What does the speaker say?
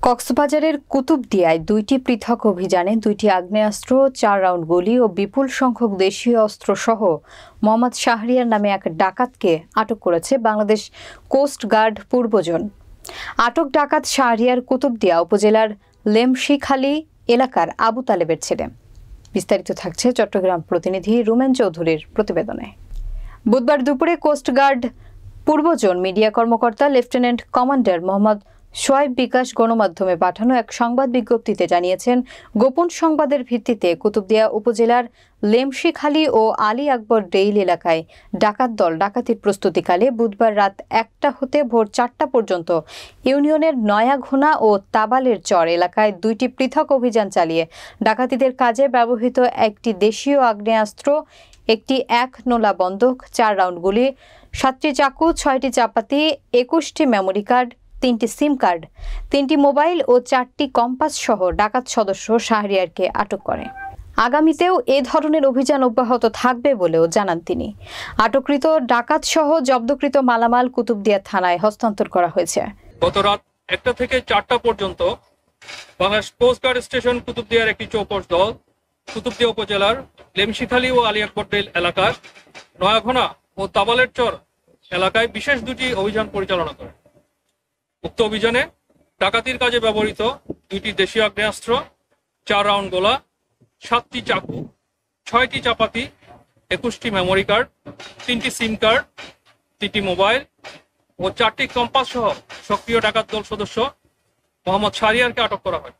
কক্সবাজারের কুতুবদিয়ায় দুইটি পৃথক অভিযানে দুইটি আগ্নেয়াস্ত্র, 4 রাউন্ড গুলি ও বিপুল সংখ্যক দেশীয় অস্ত্রসহ মোহাম্মদ শাহরিয়ার নামে এক ডাকাতকে আটক করেছে বাংলাদেশ কোস্ট গার্ড পূর্বজন। আটক ডাকাত শাহরিয়ার কুতুবদিয়া উপজেলার লেমশিখালী এলাকার আবু তালেবের ছেলে। বিস্তারিত থাকছে চট্টগ্রাম প্রতিনিধি রুমেন চৌধুরীর প্রতিবেদনে। বুধবার দুপুরে কোস্ট গার্ড পূর্বজন মিডিয়া কর্মকর্তা লেফটেন্যান্ট কমান্ডার মোহাম্মদ সোয়াইব বিকাশ গণমাধ্যমে পাঠানো এক সংবাদ বিজ্ঞপ্তিতে জানিয়েছেন, গোপন সংবাদের ভিত্তিতে কুতুবদিয়া উপজেলার লেমশিখালী ও আলী আকবর ডেইল এলাকায় ডাকাত দল ডাকাতির প্রস্তুতিকালে বুধবার রাত 1টা হতে ভোর 4টা পর্যন্ত ইউনিয়নের নয়াঘোনা ও তাবালের চর এলাকায় দুইটি পৃথক অভিযান চালিয়ে ডাকাতিদের কাজে ব্যবহৃত একটি দেশীয় আগ্নেয়াস্ত্র, একটি 1 নোলা বন্দুক, 4 রাউন্ড গুলি, 7টি চাকু, 6টি চাপাতি, 21টি মেমোরি কার্ড, 3টি সিম কার্ড, 3টি মোবাইল ও 4টি কম্পাস সহ ডাকাত সদস্য শাহরিয়ারকে আটক করে। আগামীতেও এ ধরনের অভিযান অব্যাহত থাকবে বলেও জানান তিনি। আটককৃত ডাকাত সহ জব্দকৃত মালামাল কুতুবদিয়া থানায় হস্তান্তর করা হয়েছে। গত রাত 1টা থেকে 4টা পর্যন্ত বাংলাদেশ কোস্ট গার্ড স্টেশন কুতুবদিয়ার একটি চৌকস দল কুতুবদিয়া উপজেলার লেমশিখালী ও আলী আকবর ডেইল এলাকার নয়াঘোনা ও তাবালের চর এলাকায় বিশেষ দুটি অভিযান পরিচালনা করে। উক্ত অভিযানে ডাকাতির কাজে ব্যবহৃত দুইটি দেশীয় আগ্নেয়াস্ত্র, 4 রাউন্ড গোলা, 7টি চাকু, 6টি চাপাতি, 21টি মেমোরি কার্ড, 3টি সিম কার্ড, 3টি মোবাইল ও 4টি কম্পাস সহ সক্রিয় ডাকাত দল সদস্য মোহাম্মদ শাহরিয়ারকে আটক করা হয়।